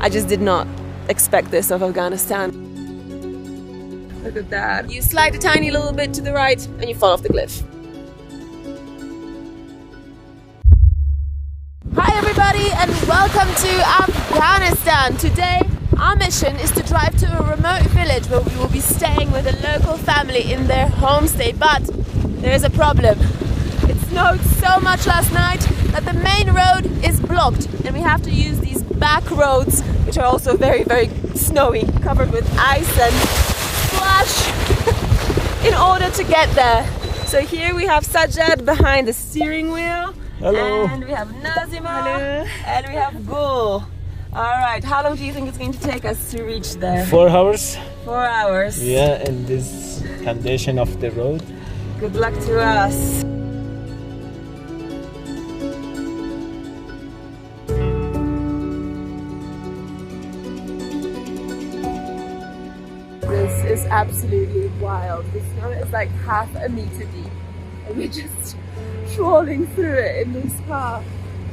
I just did not expect this of Afghanistan. Look at that. You slide a tiny little bit to the right and you fall off the cliff. Hi everybody and welcome to Afghanistan. Today our mission is to drive to a remote village where we will be staying with a local family in their homestay. But there is a problem. It snowed so much last night that the main road is blocked and we have to use these back roads, which are also very, very snowy, covered with ice and slush in order to get there. So here we have Sajjad behind the steering wheel. Hello. And we have Nazima. Hello. And we have Gul. Alright, how long do you think it's going to take us to reach there? 4 hours. 4 hours. Yeah, in this condition of the road. Good luck to us. This is absolutely wild. The snow is like half a meter deep and we're just crawling through it in this car.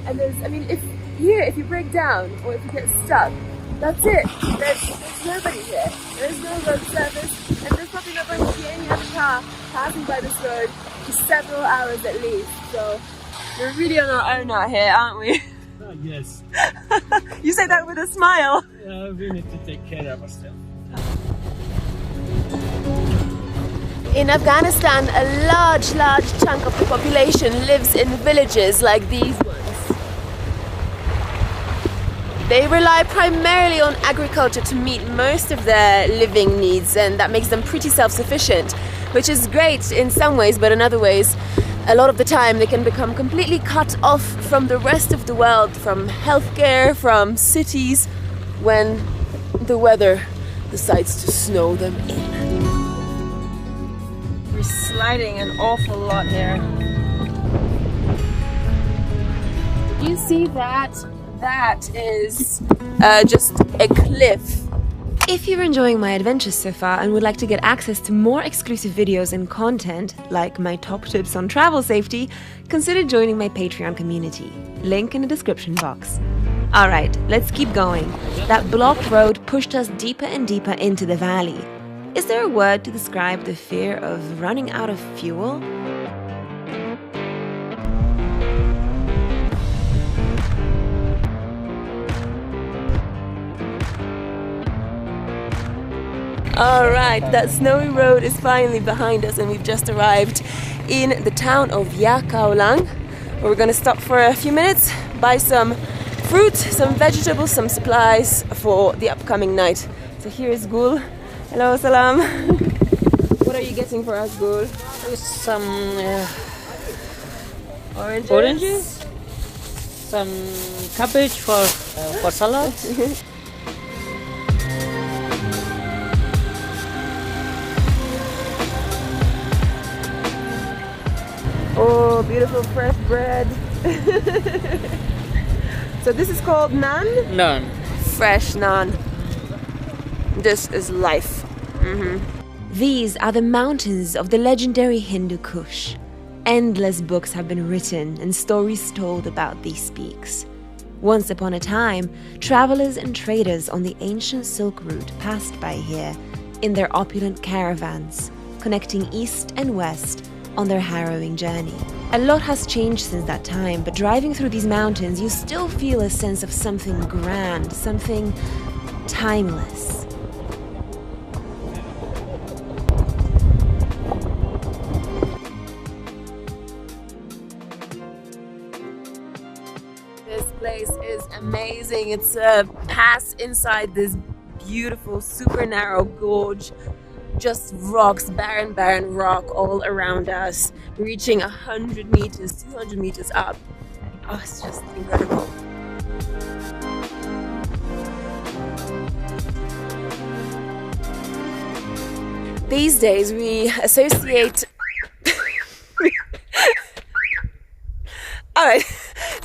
And there's, I mean, if you break down or if you get stuck, that's it. There's nobody here. There's no road service and there's probably not going to be any other car passing by this road for several hours at least. So we're really on our own out here, aren't we? Yes. You say that with a smile. We need to take care of ourselves. In Afghanistan, a large chunk of the population lives in villages like these ones. They rely primarily on agriculture to meet most of their living needs, and that makes them pretty self-sufficient, which is great in some ways, but in other ways, a lot of the time they can become completely cut off from the rest of the world, from healthcare, from cities, when the weather decides to snow them in. We're sliding an awful lot here. You see that? That is just a cliff. If you're enjoying my adventures so far and would like to get access to more exclusive videos and content, like my top tips on travel safety, consider joining my Patreon community. Link in the description box. Alright, let's keep going. That blocked road pushed us deeper and deeper into the valley. Is there a word to describe the fear of running out of fuel? Alright, that snowy road is finally behind us and we've just arrived in the town of Yakaulang, where we're going to stop for a few minutes, buy some fruit, some vegetables, some supplies for the upcoming night. So here is Gul. Hello, salam. What are you getting for us, Gul? Some Oranges? Some cabbage for salad. Oh, beautiful fresh bread. So this is called naan? None. Fresh naan. This is life. These are the mountains of the legendary Hindu Kush. Endless books have been written and stories told about these peaks. Once upon a time, travelers and traders on the ancient Silk Route passed by here in their opulent caravans, connecting east and west on their harrowing journey. A lot has changed since that time, but driving through these mountains, you still feel a sense of something grand, something timeless. This place is amazing. It's a pass inside this beautiful, super narrow gorge. Just rocks, barren rock all around us, reaching 100 meters, 200 meters up. Oh, it's just incredible. These days we associate... Alright,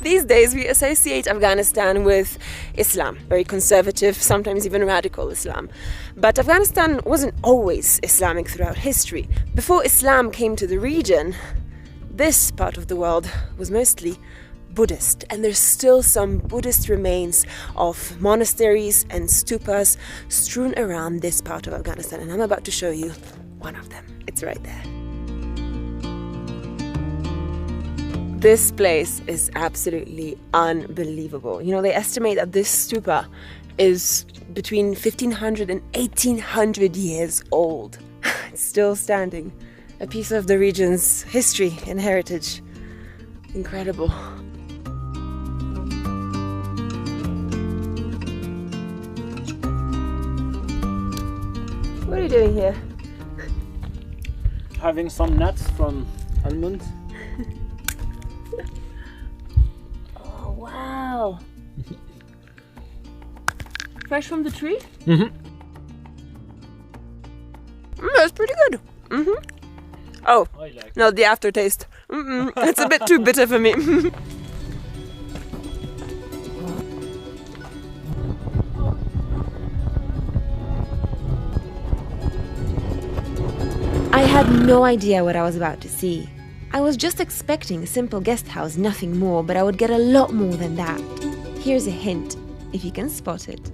these days we associate Afghanistan with Islam, very conservative, sometimes even radical Islam. But Afghanistan wasn't always Islamic throughout history. Before Islam came to the region, this part of the world was mostly Buddhist, and there's still some Buddhist remains of monasteries and stupas strewn around this part of Afghanistan, and I'm about to show you one of them. It's right there. This place is absolutely unbelievable. You know, they estimate that this stupa is between 1500 and 1800 years old. It's still standing. A piece of the region's history and heritage. Incredible. What are you doing here? Having some nuts from almond. Oh, wow. Fresh from the tree? Mm-hmm. That's pretty good. Oh, no, the aftertaste. It's a bit too bitter for me. I had no idea what I was about to see. I was just expecting a simple guest house, nothing more, but I would get a lot more than that. Here's a hint, if you can spot it.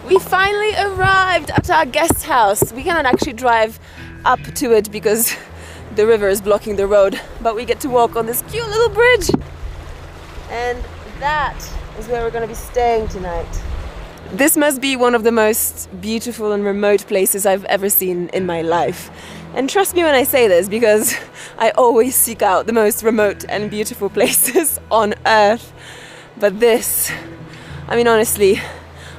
We finally arrived at our guest house. We cannot actually drive up to it because the river is blocking the road, but we get to walk on this cute little bridge. And that is where we're going to be staying tonight. This must be one of the most beautiful and remote places I've ever seen in my life. And trust me when I say this, because I always seek out the most remote and beautiful places on earth. But this, I mean, honestly,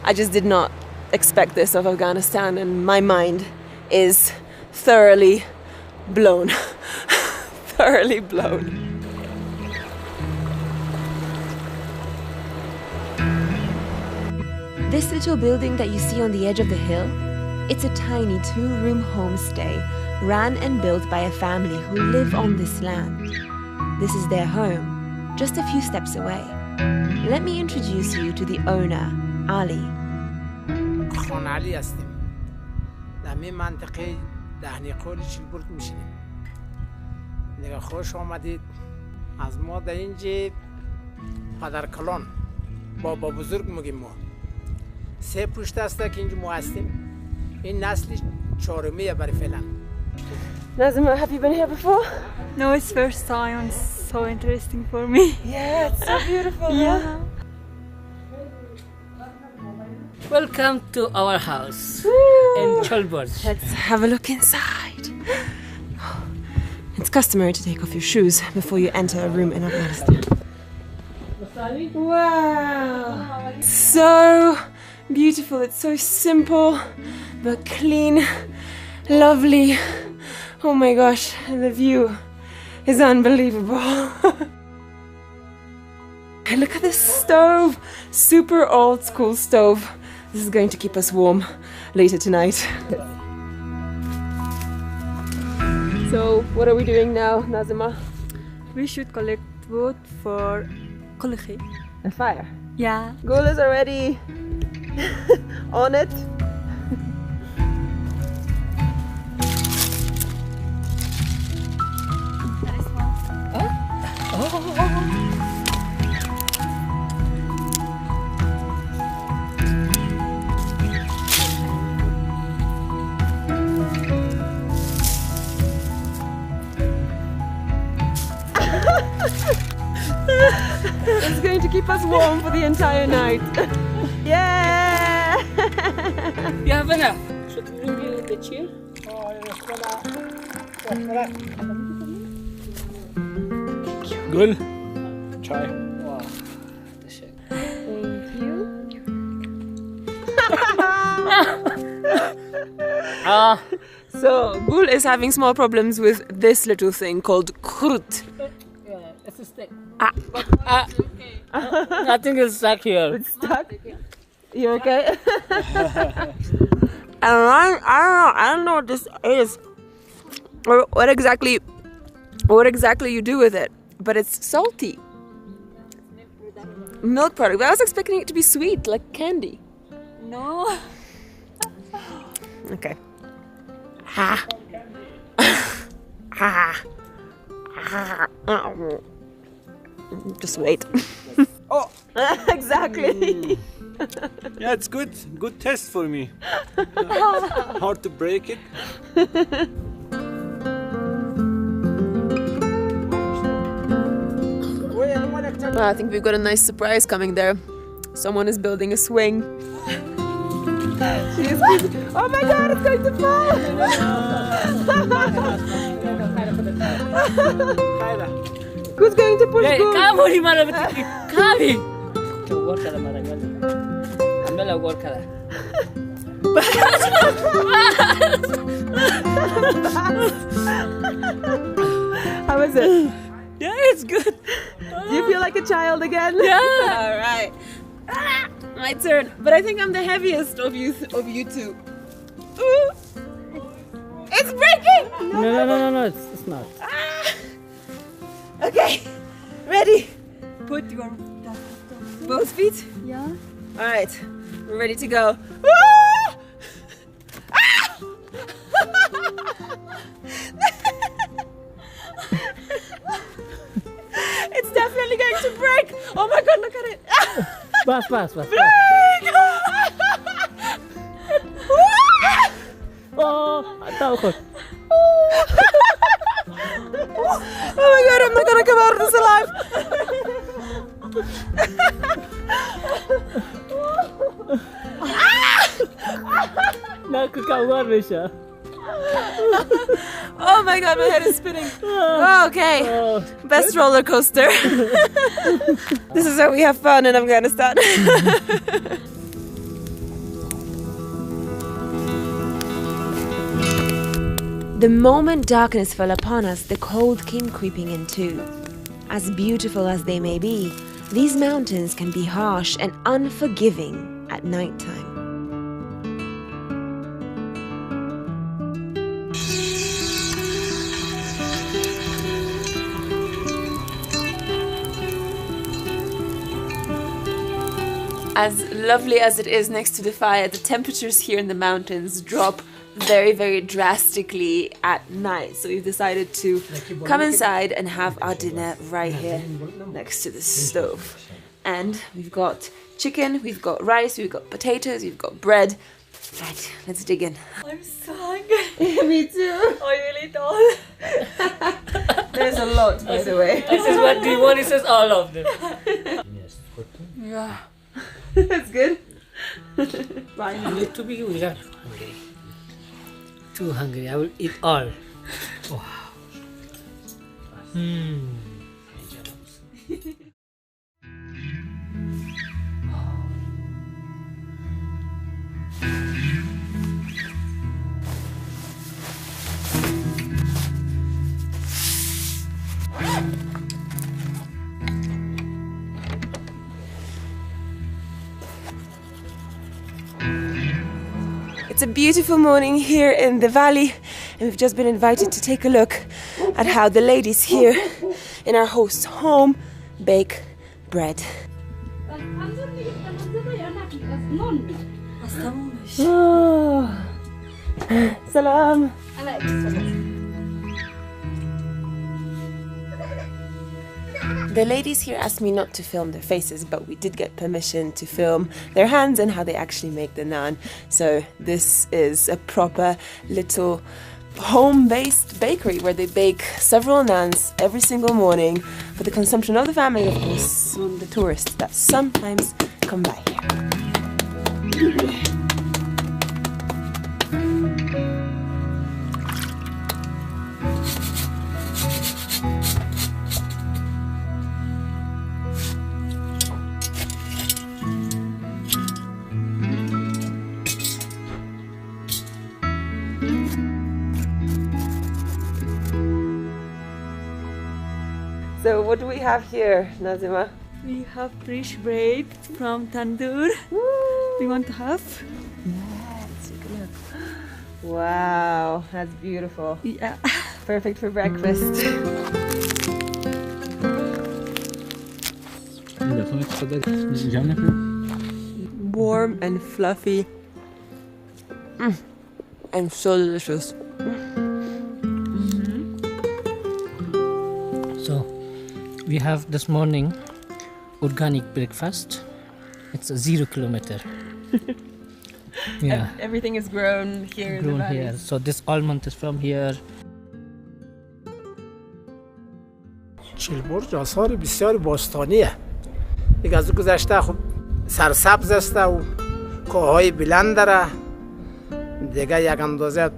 I just did not expect this of Afghanistan, and my mind is thoroughly blown. Thoroughly blown. This little building that you see on the edge of the hill, it's a tiny 2-room homestay ran and built by a family who live on this land. This is their home, just a few steps away. Let me introduce you to the owner, Ali. خان علی هستیم. در این منطقه دهنی قولی چیلبورد میشینیم. نگاه خوش آمدید. از ما در اینجا پدر کلان بابا بزرگ میگیم ما. 3 پشت هسته که اینجا ما هستیم. این نسل 4میه برای فعلا. Nazima, have you been here before? No, it's first time. It's so interesting for me. Yeah, it's so beautiful. Yeah. Welcome to our house in Cholburs. Let's have a look inside. It's customary to take off your shoes before you enter a room in Afghanistan. Wow! So beautiful. It's so simple, but clean, lovely. Oh my gosh, the view is unbelievable. Look at this stove. Super old school stove. This is going to keep us warm later tonight. So, what are we doing now, Nazima? We should collect wood for kolkhi. A fire. Yeah. Gul is already on it. It's going to keep us warm for the entire night. Yeah! You have enough. Should we bring you the chair? Gul. Chai. Wow. Thank you. So, Gul is having small problems with this little thing called krut. It's a stick. Nothing is stuck here. It's stuck. You okay? I don't know what this is, or what exactly you do with it, but it's salty. Milk product. But I was expecting it to be sweet, like candy. No. Okay. Ha. Ha. Ha. Just wait. Oh! Exactly. Yeah, it's good. Good test for me. Hard to break it. I think we've got a nice surprise coming there. Someone is building a swing. Oh my god, it's going to fall! Who's going to push who? Kamu di mana betul? Kami. Coba kalau marah gua. Ambil lah gua kalau. How is it? Yeah, it's good. Do you feel like a child again? Yeah. All right. My turn. But I think I'm the heaviest of you two. Ooh. It's breaking! No, it's not. Okay. Ready? Put your Both feet? yeah. All right. We're ready to go. It's definitely going to break. Oh my god, look at it. Pas. Oh, tahu kok. Oh my god, I'm not gonna come out of this alive. Nakakawan mo siya. Oh my god, my head is spinning. Okay. Best roller coaster. This is how we have fun in Afghanistan. The moment darkness fell upon us, the cold came creeping in too. As beautiful as they may be, these mountains can be harsh and unforgiving at nighttime. As lovely as it is next to the fire, the temperatures here in the mountains drop very, very drastically at night. So we've decided to come inside and have our dinner right here next to the stove. And we've got chicken, we've got rice, we've got potatoes, we've got bread. Right, let's dig in. I'm so hungry. Me too. I really don't. There's a lot, by the way. This is what the one says all of them. Yeah. That's good. To be without hungry. Too hungry. I will eat all. Wow. It's a beautiful morning here in the valley, and we've just been invited to take a look at how the ladies here in our host's home bake bread. Oh. Salam. The ladies here asked me not to film their faces, but we did get permission to film their hands and how they actually make the naan. So this is a proper little home-based bakery where they bake several naans every single morning for the consumption of the family, of course, and the tourists that sometimes come by here. So what do we have here, Nazima? We have fresh bread from tandoor. Do you want to have? Yes, take a look. Wow, that's beautiful. Yeah. Perfect for breakfast. Warm and fluffy. And so delicious. So, We have this morning organic breakfast. It's a 0 kilometer. Yeah. Everything is grown here in the Grown valley. here. So this almond is from here. چیلبرج آثار بسیار باستانیه. دیگه از گذشته خب سرسبز است و کوههای بلند داره. دیگه یک اندازه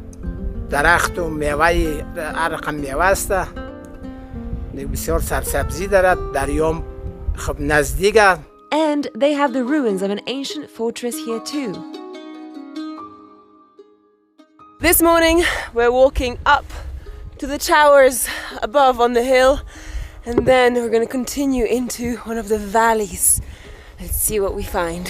درخت و میوه هر رقم میوه است. دیگه بسیار سرسبزی داره. دریام خب نزدیکه. And they have the ruins of an ancient fortress here too. This morning we're walking up to the towers above on the hill, and then we're going to continue into one of the valleys. Let's see what we find.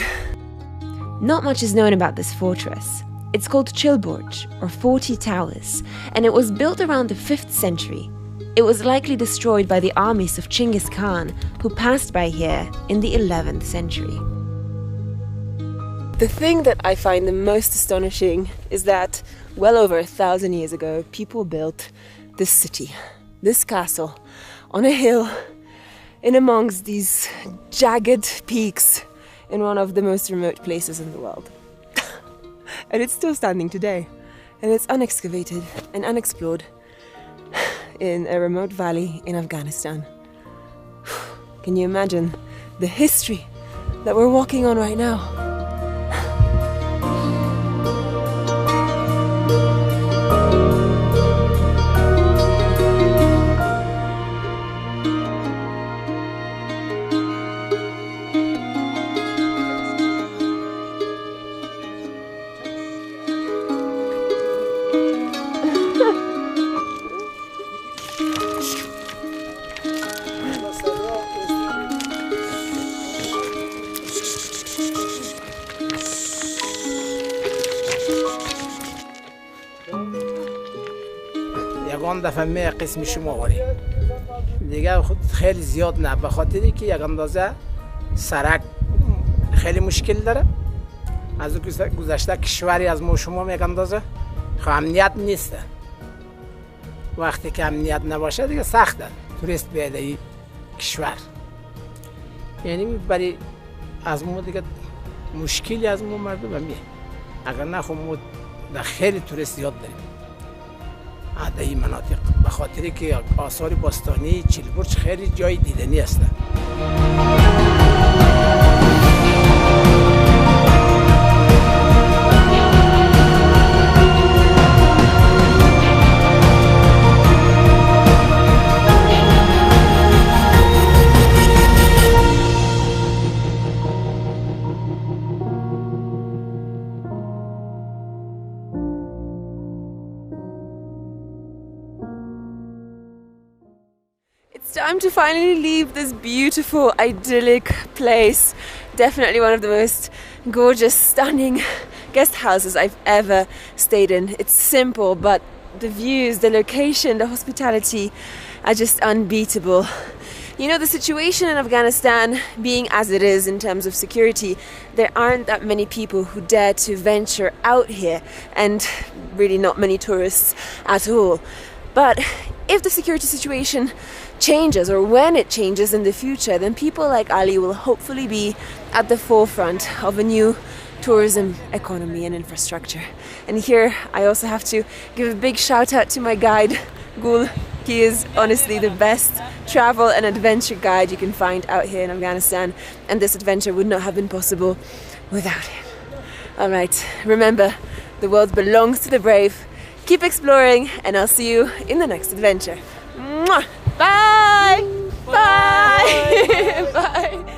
Not much is known about this fortress. It's called Chilburj, or 40 Towers, and it was built around the 5th century. It was likely destroyed by the armies of Genghis Khan, who passed by here in the 11th century. The thing that I find the most astonishing is that well over 1,000 years ago, people built this city, this castle, on a hill in amongst these jagged peaks in one of the most remote places in the world. And it's still standing today, and it's unexcavated and unexplored in a remote valley in Afghanistan. Can you imagine the history that we're walking on right now? یگان دفعه می قسم شما واری دیگه خود خیلی زیاد نه به خاطری که یک اندازه سرک خیلی مشکل داره از گذشته کشوری از ما شما یک اندازه امنیت نیست وقتی که امنیت نباشه دیگه سخته توریست بیاید این کشور یعنی برای از ما دیگه مشکلی از ما مردم میه اگر نه خب ما خیلی توریست زیاد داریم در این مناطق به خاطری که آثار باستانی چیلبرج خیلی جای دیدنی است. It's time to finally leave this beautiful, idyllic place. Definitely one of the most gorgeous, stunning guest houses I've ever stayed in. It's simple, but the views, the location, the hospitality are just unbeatable. You know, the situation in Afghanistan being as it is in terms of security, there aren't that many people who dare to venture out here, and really not many tourists at all. But if the security situation changes, or when it changes in the future, then people like Ali will hopefully be at the forefront of a new tourism economy and infrastructure. And here I also have to give a big shout out to my guide, Gul. He is honestly the best travel and adventure guide you can find out here in Afghanistan, and this adventure would not have been possible without him. Alright, remember, the world belongs to the brave. Keep exploring, and I'll see you in the next adventure. Mwah! Bye! Bye! Bye!